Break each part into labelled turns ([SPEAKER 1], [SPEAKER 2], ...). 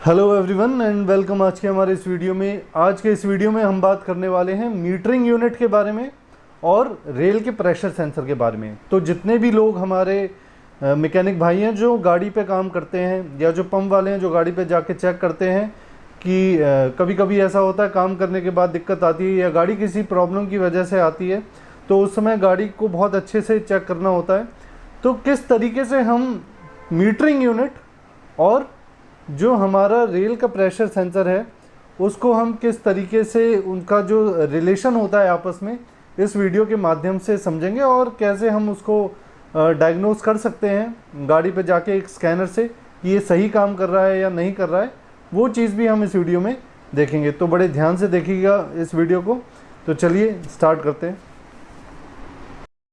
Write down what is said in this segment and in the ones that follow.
[SPEAKER 1] Hello everyone and welcome. आज के हमारे इस वीडियो में हम बात करने वाले हैं मीटरिंग यूनिट के बारे में और रेल के प्रेशर सेंसर के बारे में। तो जितने भी लोग हमारे मैकेनिक भाई हैं जो गाड़ी पे काम करते हैं या जो पंप वाले हैं जो गाड़ी पे जाके चेक करते हैं कि कभी कभी ऐसा होता है काम करने के बाद दिक्कत आती है या गाड़ी किसी प्रॉब्लम की वजह से आती है, तो उस समय गाड़ी को बहुत अच्छे से चेक करना होता है। तो किस तरीके से हम मीटरिंग यूनिट और जो हमारा रेल का प्रेशर सेंसर है उसको हम किस तरीके से उनका जो रिलेशन होता है आपस में, इस वीडियो के माध्यम से समझेंगे और कैसे हम उसको डायग्नोस कर सकते हैं गाड़ी पे जाके एक स्कैनर से कि ये सही काम कर रहा है या नहीं कर रहा है, वो चीज़ भी हम इस वीडियो में देखेंगे। तो बड़े ध्यान से देखिएगा इस वीडियो को। तो चलिए स्टार्ट करते हैं।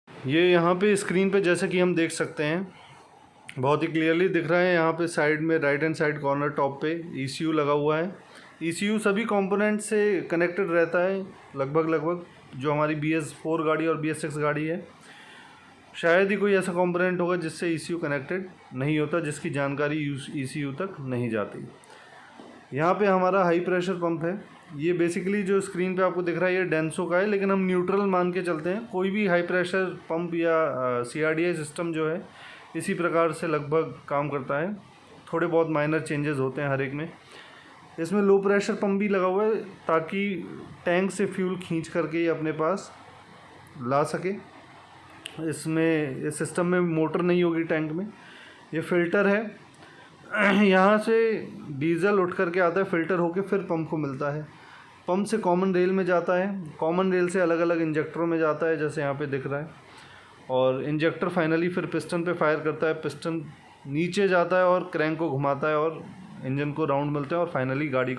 [SPEAKER 1] ये यहाँ पे स्क्रीन पे जैसे कि हम देख सकते हैं बहुत ही क्लियरली दिख रहा है। यहाँ पे साइड में right hand side corner top पे ECU लगा हुआ है। ECU सभी कंपोनेंट से कनेक्टेड रहता है लगभग जो हमारी BS4 गाड़ी और BS6 गाड़ी है। शायद ही कोई ऐसा कंपोनेंट होगा जिससे ECU कनेक्टेड नहीं होता, जिसकी जानकारी ECU तक नहीं जाती। यहाँ पे हमारा हाई प्रेशर पंप है। ये बेसिकली जो स्क्रीन पे आपको दिख रहा है ये डेंसो का है, लेकिन हम न्यूट्रल मान के चलते हैं। कोई भी हाई प्रेशर पंप या CRDI सिस्टम जो है इसी प्रकार से लगभग काम करता है। थोड़े बहुत माइनर चेंजेस होते हैं हर एक में। इसमें लो प्रेशर पंप भी लगा हुआ है ताकि टैंक से फ्यूल खींच करके ये अपने पास ला सके। इसमें इस सिस्टम में मोटर नहीं होगी टैंक में। ये फ़िल्टर है, यहाँ से डीजल उठ करके आता है, फ़िल्टर होके फिर पंप को मिलता है। पंप से कॉमन रेल में जाता है, कॉमन रेल से अलग अलग इंजेक्टरों में जाता है जैसे यहाँ पे दिख रहा है, और इंजेक्टर फाइनली फिर पिस्टन पे फायर करता है। पिस्टन नीचे जाता है और क्रैंक को घुमाता है और इंजन को राउंड मिलता है और फाइनली गाड़ी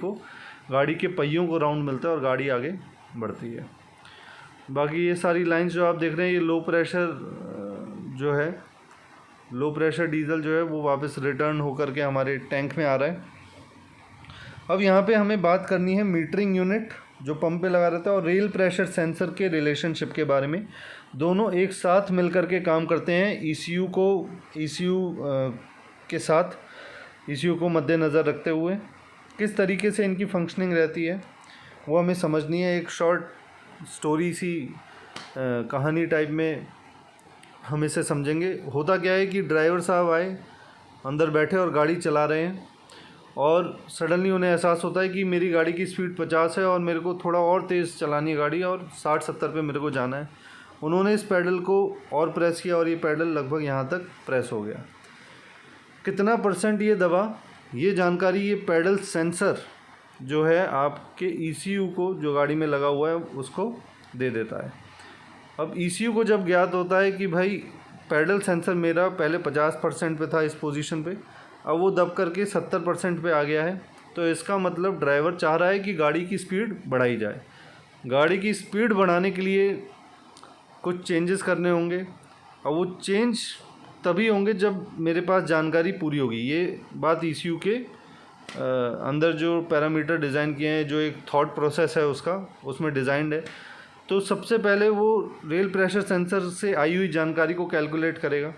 [SPEAKER 1] के पहियों को राउंड मिलता है और गाड़ी आगे बढ़ती है। बाकी ये सारी लाइंस जो आप देख रहे हैं ये लो प्रेशर डीजल जो है वो वापस रिटर्न होकर के हमारे टैंक में आ रहा है। अब यहाँ पे हमें बात करनी है मीटरिंग यूनिट जो पंप पे लगा रहता है और रेल प्रेशर सेंसर के रिलेशनशिप के बारे में। दोनों एक साथ मिलकर के काम करते हैं। ECU के साथ ECU को मद्देनज़र रखते हुए किस तरीके से इनकी फंक्शनिंग रहती है वो हमें समझनी है। एक शॉर्ट स्टोरी सी कहानी टाइप में हम इसे समझेंगे। होता क्या है कि ड्राइवर साहब आए, अंदर बैठे और गाड़ी चला रहे हैं और सडनली उन्हें एहसास होता है कि मेरी गाड़ी की स्पीड 50 है और मेरे को थोड़ा और तेज़ चलानी है गाड़ी और 60-70 पे मेरे को जाना है। उन्होंने इस पैडल को और प्रेस किया और ये पैडल लगभग यहाँ तक प्रेस हो गया। कितना % ये दबा, ये जानकारी ये पैडल सेंसर जो है आपके ECU को जो गाड़ी में लगा हुआ है उसको दे देता है। अब ECU को जब ज्ञात होता है कि भाई पैडल सेंसर मेरा पहले 50% पे था इस पोजीशन पे, अब वो दब करके 70% पे आ गया है, तो इसका मतलब ड्राइवर चाह रहा है कि गाड़ी की स्पीड बढ़ाई जाए। गाड़ी की स्पीड बढ़ाने के लिए कुछ चेंजेस करने होंगे और वो चेंज तभी होंगे जब मेरे पास जानकारी पूरी होगी। ये बात ECU के अंदर जो पैरामीटर डिज़ाइन किए हैं, जो एक थॉट प्रोसेस है उसमें डिज़ाइंड है। तो सबसे पहले वो रेल प्रेशर सेंसर से आई हुई जानकारी को कैलकुलेट करेगा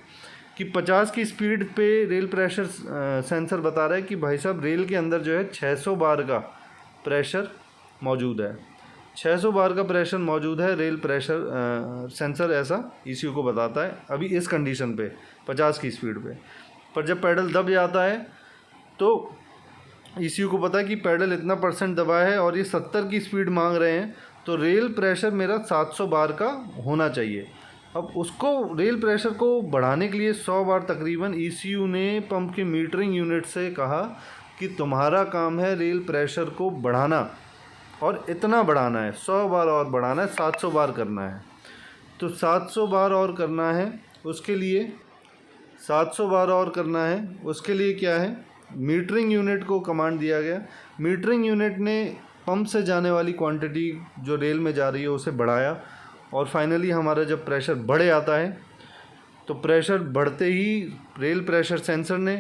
[SPEAKER 1] कि 50 की स्पीड पे रेल प्रेशर सेंसर बता रहा है कि भाई साहब रेल के अंदर जो है 600 बार का प्रेशर मौजूद है। 600 बार का प्रेशर मौजूद है, रेल प्रेशर सेंसर ऐसा ECU को बताता है अभी इस कंडीशन पे 50 की स्पीड पे। पर जब पैडल दब जाता है तो ECU को पता है कि पैडल इतना % दबा है और ये 70 की स्पीड मांग रहे हैं, तो रेल प्रेशर मेरा 700 बार का होना चाहिए। अब उसको रेल प्रेशर को बढ़ाने के लिए 100 बार तकरीबन ECU ने पंप के मीटरिंग यूनिट से कहा कि तुम्हारा काम है रेल प्रेशर को बढ़ाना और इतना बढ़ाना है, 100 बार और बढ़ाना है, 700 बार करना है। तो 700 बार और करना है, उसके लिए 700 बार और करना है, उसके लिए क्या है, मीटरिंग यूनिट को कमांड दिया गया। मीटरिंग यूनिट ने पंप से जाने वाली क्वांटिटी जो रेल में जा रही है उसे बढ़ाया और फाइनली हमारा जब प्रेशर बढ़ आता है तो प्रेशर बढ़ते ही रेल प्रेशर सेंसर ने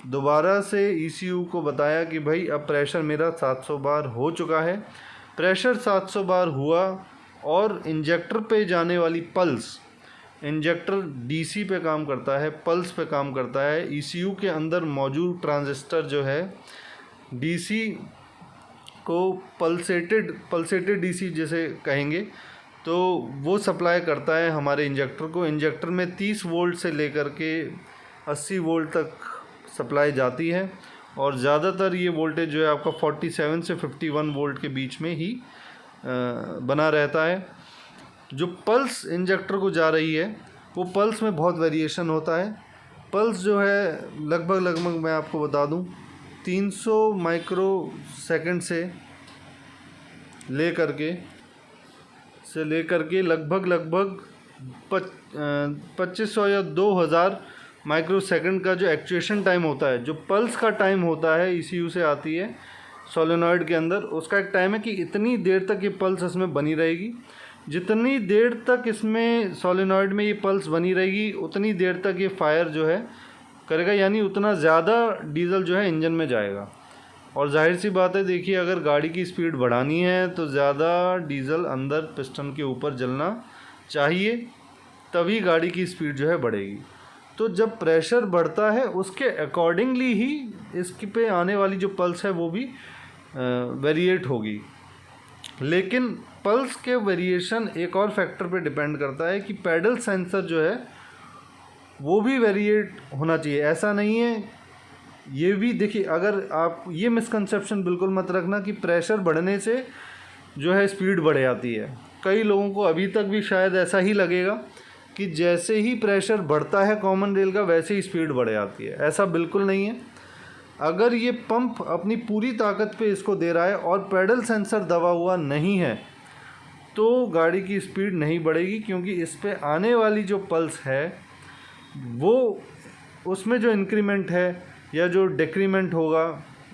[SPEAKER 1] दोबारा से ECU को बताया कि भाई अब प्रेशर मेरा 700 बार हो चुका है। प्रेशर 700 बार हुआ और इंजेक्टर पे जाने वाली पल्स, इंजेक्टर DC पे काम करता है, पल्स पे काम करता है। ECU के अंदर मौजूद ट्रांजिस्टर जो है डीसी को पल्सेटेड डीसी जैसे कहेंगे, तो वो सप्लाई करता है हमारे इंजेक्टर को। इंजेक्टर में 30 वोल्ट से लेकर के 80 वोल्ट तक सप्लाई जाती है, और ज़्यादातर ये वोल्टेज जो है आपका 47 से 51 वोल्ट के बीच में ही बना रहता है। जो पल्स इंजेक्टर को जा रही है वो पल्स में बहुत वेरिएशन होता है। पल्स जो है लगभग मैं आपको बता दूं 300 माइक्रो सेकंड से लेकर के लगभग 2500 या 2000 माइक्रो सेकंड का जो एक्चुएशन टाइम होता है, जो पल्स का टाइम होता है ECU से आती है सोलेनॉइड के अंदर, उसका एक टाइम है कि इतनी देर तक ये पल्स इसमें बनी रहेगी। जितनी देर तक इसमें सोलेनॉइड में ये पल्स बनी रहेगी उतनी देर तक ये फायर जो है करेगा, यानी उतना ज़्यादा डीजल जो है इंजन में जाएगा। और जाहिर सी बात है, देखिए अगर गाड़ी की स्पीड बढ़ानी है तो ज़्यादा डीजल अंदर पिस्टन के ऊपर जलना चाहिए, तभी गाड़ी की स्पीड जो है बढ़ेगी। तो जब प्रेशर बढ़ता है उसके अकॉर्डिंगली ही इसकी पे आने वाली जो पल्स है वो भी वेरिएट होगी। लेकिन पल्स के वेरिएशन एक और फैक्टर पे डिपेंड करता है कि पैडल सेंसर जो है वो भी वेरिएट होना चाहिए। ऐसा नहीं है, ये भी देखिए, अगर आप ये मिसकंसेप्शन बिल्कुल मत रखना कि प्रेशर बढ़ने से जो है स्पीड बढ़ जाती है। कई लोगों को अभी तक भी शायद ऐसा ही लगेगा कि जैसे ही प्रेशर बढ़ता है कॉमन रेल का वैसे ही स्पीड बढ़ जाती है। ऐसा बिल्कुल नहीं है। अगर ये पंप अपनी पूरी ताकत पे इसको दे रहा है और पैडल सेंसर दबा हुआ नहीं है तो गाड़ी की स्पीड नहीं बढ़ेगी, क्योंकि इस पे आने वाली जो पल्स है वो उसमें जो इंक्रीमेंट है या जो डिक्रीमेंट होगा,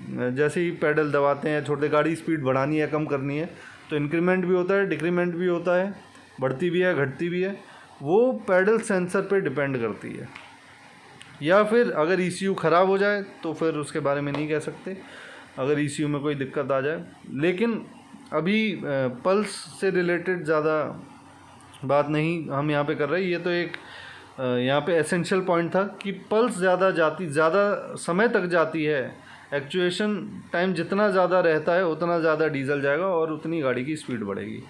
[SPEAKER 1] जैसे ही पैडल दबाते हैं छोटे गाड़ी स्पीड बढ़ानी है कम करनी है तो इंक्रीमेंट भी होता है, डिक्रीमेंट भी होता है, बढ़ती भी है घटती भी है, वो पैडल सेंसर पे डिपेंड करती है। या फिर अगर ECU ख़राब हो जाए तो फिर उसके बारे में नहीं कह सकते, अगर ECU में कोई दिक्कत आ जाए। लेकिन अभी पल्स से रिलेटेड ज़्यादा बात नहीं हम यहाँ पे कर रहे हैं। ये तो एक यहाँ पे एसेंशियल पॉइंट था कि पल्स ज़्यादा समय तक जाती है, एक्चुएशन टाइम जितना ज़्यादा रहता है उतना ज़्यादा डीजल जाएगा और उतनी गाड़ी की स्पीड बढ़ेगी।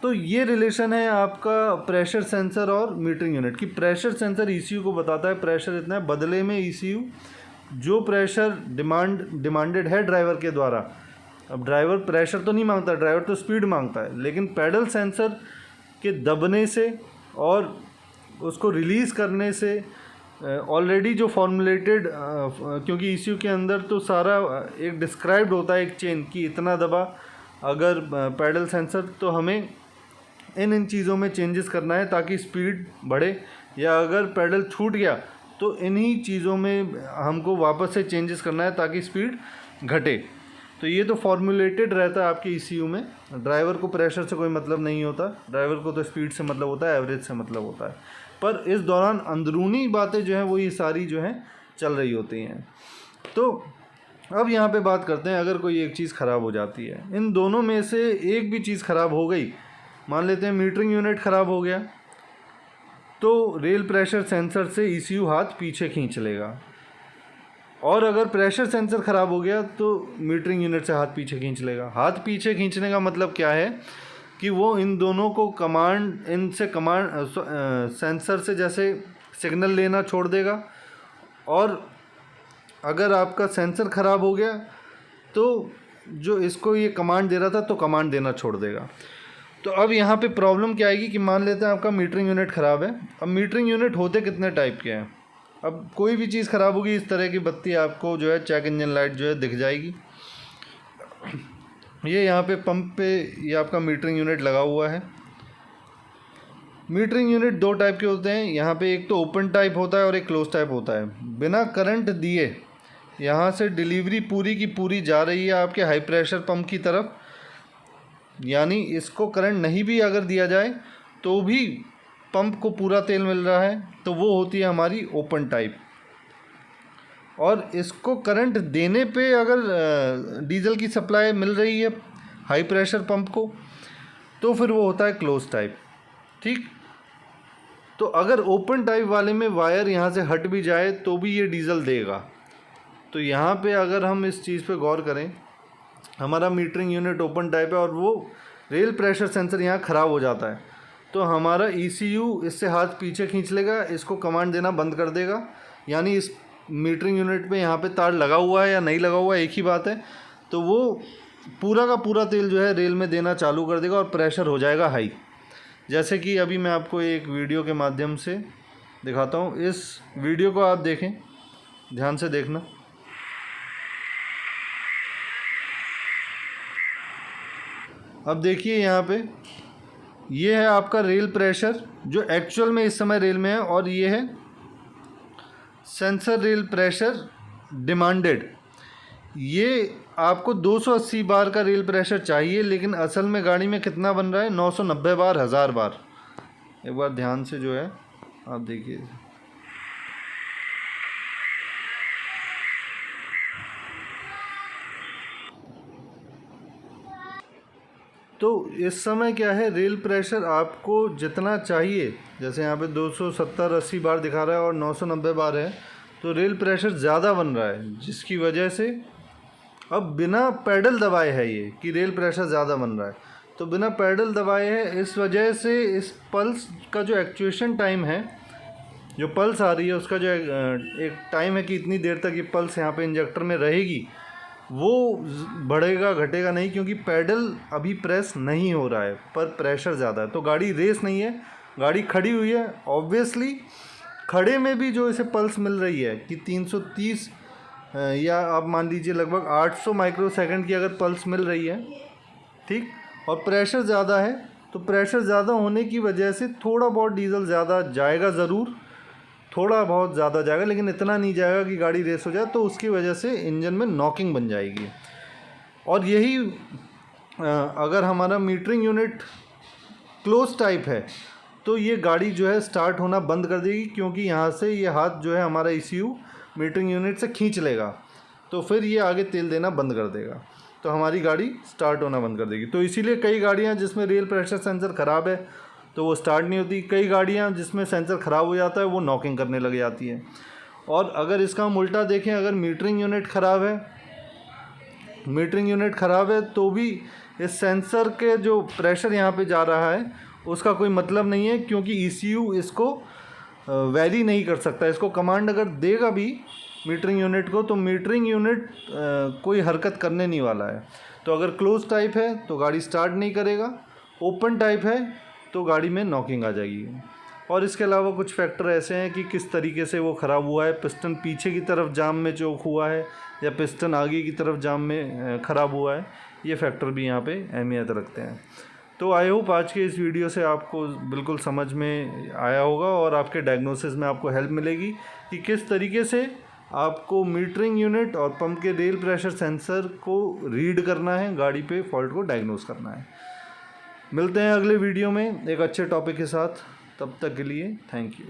[SPEAKER 1] तो ये रिलेशन है आपका प्रेशर सेंसर और मीटरिंग यूनिट की। प्रेशर सेंसर ECU को बताता है प्रेशर इतना है, बदले में ECU जो प्रेशर डिमांडेड है ड्राइवर के द्वारा, अब ड्राइवर प्रेशर तो नहीं मांगता, ड्राइवर तो स्पीड मांगता है, लेकिन पैडल सेंसर के दबने से और उसको रिलीज़ करने से ऑलरेडी जो फॉर्मुलेटेड, क्योंकि ECU के अंदर तो सारा एक डिस्क्राइब्ड होता है एक चेन कि इतना दबा अगर पैडल सेंसर, तो हमें इन चीज़ों में चेंजेस करना है ताकि स्पीड बढ़े, या अगर पैडल छूट गया तो इन्हीं चीज़ों में हमको वापस से चेंजेस करना है ताकि स्पीड घटे। तो ये तो फॉर्मुलेटेड रहता है आपके ECU में। ड्राइवर को प्रेशर से कोई मतलब नहीं होता, ड्राइवर को तो स्पीड से मतलब होता है, एवरेज से मतलब होता है। पर इस दौरान अंदरूनी बातें जो हैं वो ये सारी जो हैं चल रही होती हैं। तो अब यहाँ पे बात करते हैं, अगर कोई एक चीज़ ख़राब हो जाती है, इन दोनों में से एक भी चीज़ ख़राब हो गई, मान लेते हैं मीटरिंग यूनिट ख़राब हो गया, तो रेल प्रेशर सेंसर से ECU हाथ पीछे खींच लेगा, और अगर प्रेशर सेंसर ख़राब हो गया तो मीटरिंग यूनिट से हाथ पीछे खींच लेगा। हाथ पीछे खींचने का मतलब क्या है कि वो इन दोनों को सेंसर से जैसे सिग्नल लेना छोड़ देगा, और अगर आपका सेंसर ख़राब हो गया तो जो इसको ये कमांड दे रहा था तो कमांड देना छोड़ देगा। तो अब यहाँ पे प्रॉब्लम क्या आएगी कि मान लेते हैं आपका मीटरिंग यूनिट ख़राब है। अब मीटरिंग यूनिट होते कितने टाइप के हैं, अब कोई भी चीज़ ख़राब होगी इस तरह की बत्ती आपको जो है चेक इंजन लाइट जो है दिख जाएगी। ये यहाँ पे पंप पे ये आपका मीटरिंग यूनिट लगा हुआ है। मीटरिंग यूनिट दो टाइप के होते हैं, यहाँ पे एक तो ओपन टाइप होता है और एक क्लोज टाइप होता है। बिना करंट दिए यहाँ से डिलीवरी पूरी की पूरी जा रही है आपके हाई प्रेशर पंप की तरफ, यानी इसको करंट नहीं भी अगर दिया जाए तो भी पंप को पूरा तेल मिल रहा है, तो वो होती है हमारी ओपन टाइप। और इसको करंट देने पे अगर डीजल की सप्लाई मिल रही है हाई प्रेशर पंप को, तो फिर वो होता है क्लोज टाइप। ठीक, तो अगर ओपन टाइप वाले में वायर यहाँ से हट भी जाए तो भी ये डीजल देगा, तो यहाँ पे अगर हम इस चीज़ पे गौर करें, हमारा मीटरिंग यूनिट ओपन टाइप है और वो रेल प्रेशर सेंसर यहाँ ख़राब हो जाता है, तो हमारा ECU इससे हाथ पीछे खींच लेगा, इसको कमांड देना बंद कर देगा। यानी इस मीटरिंग यूनिट पे यहाँ पे तार लगा हुआ है या नहीं लगा हुआ है एक ही बात है, तो वो पूरा का पूरा तेल जो है रेल में देना चालू कर देगा और प्रेशर हो जाएगा हाई। जैसे कि अभी मैं आपको एक वीडियो के माध्यम से दिखाता हूँ। इस वीडियो को आप देखें, ध्यान से देखना। अब देखिए यहाँ पे ये है आपका रेल प्रेशर जो एक्चुअल में इस समय रेल में है, और ये है सेंसर रेल प्रेशर डिमांडेड। ये आपको 280 बार का रेल प्रेशर चाहिए, लेकिन असल में गाड़ी में कितना बन रहा है? 990 बार, 1000 बार। एक बार ध्यान से जो है आप देखिए। तो इस समय क्या है, रेल प्रेशर आपको जितना चाहिए, जैसे यहाँ पे 270-80 बार दिखा रहा है और 990 बार है, तो रेल प्रेशर ज़्यादा बन रहा है, जिसकी वजह से अब बिना पैडल दबाए है ये कि रेल प्रेशर ज़्यादा बन रहा है। तो बिना पैडल दबाए है, इस वजह से इस पल्स का जो एक्चुएशन टाइम है, जो पल्स आ रही है उसका जो एक टाइम है कि इतनी देर तक ये पल्स यहाँ पे इंजेक्टर में रहेगी, वो बढ़ेगा घटेगा नहीं, क्योंकि पैडल अभी प्रेस नहीं हो रहा है पर प्रेशर ज़्यादा है। तो गाड़ी रेस नहीं है, गाड़ी खड़ी हुई है। ऑब्वियसली खड़े में भी जो इसे पल्स मिल रही है कि 330 या आप मान लीजिए लगभग 800 माइक्रोसेकंड की अगर पल्स मिल रही है, ठीक, और प्रेशर ज़्यादा है, तो प्रेशर ज़्यादा होने की वजह से थोड़ा बहुत डीजल ज़्यादा जाएगा, ज़रूर थोड़ा बहुत ज़्यादा जाएगा, लेकिन इतना नहीं जाएगा कि गाड़ी रेस हो जाए। तो उसकी वजह से इंजन में नॉकिंग बन जाएगी। और यही अगर हमारा मीटरिंग यूनिट क्लोज टाइप है तो ये गाड़ी जो है स्टार्ट होना बंद कर देगी, क्योंकि यहाँ से ये हाथ जो है हमारा ECU मीटरिंग यूनिट से खींच लेगा, तो फिर ये आगे तेल देना बंद कर देगा, तो हमारी गाड़ी स्टार्ट होना बंद कर देगी। तो इसीलिए कई गाड़ियाँ जिसमें रेल प्रेशर सेंसर ख़राब है तो वो स्टार्ट नहीं होती, कई गाड़ियाँ जिसमें सेंसर ख़राब हो जाता है वो नॉकिंग करने लग जाती है। और अगर इसका हम उल्टा देखें, अगर मीटरिंग यूनिट ख़राब है तो भी इस सेंसर के जो प्रेशर यहाँ पे जा रहा है उसका कोई मतलब नहीं है, क्योंकि ECU इसको वैरी नहीं कर सकता। इसको कमांड अगर देगा भी मीटरिंग यूनिट को, तो मीटरिंग यूनिट कोई हरकत करने नहीं वाला है। तो अगर क्लोज टाइप है तो गाड़ी स्टार्ट नहीं करेगा, ओपन टाइप है तो गाड़ी में नॉकिंग आ जाएगी। और इसके अलावा कुछ फैक्टर ऐसे हैं कि किस तरीके से वो ख़राब हुआ है, पिस्टन पीछे की तरफ जाम में चोक हुआ है या पिस्टन आगे की तरफ जाम में ख़राब हुआ है, ये फैक्टर भी यहाँ पे अहमियत रखते हैं। तो आई होप आज के इस वीडियो से आपको बिल्कुल समझ में आया होगा और आपके डायग्नोसिस में आपको हेल्प मिलेगी कि किस तरीके से आपको मीटरिंग यूनिट और पंप के रेल प्रेशर सेंसर को रीड करना है, गाड़ी पे फॉल्ट को डायग्नोस करना है। मिलते हैं अगले वीडियो में एक अच्छे टॉपिक के साथ, तब तक के लिए थैंक यू।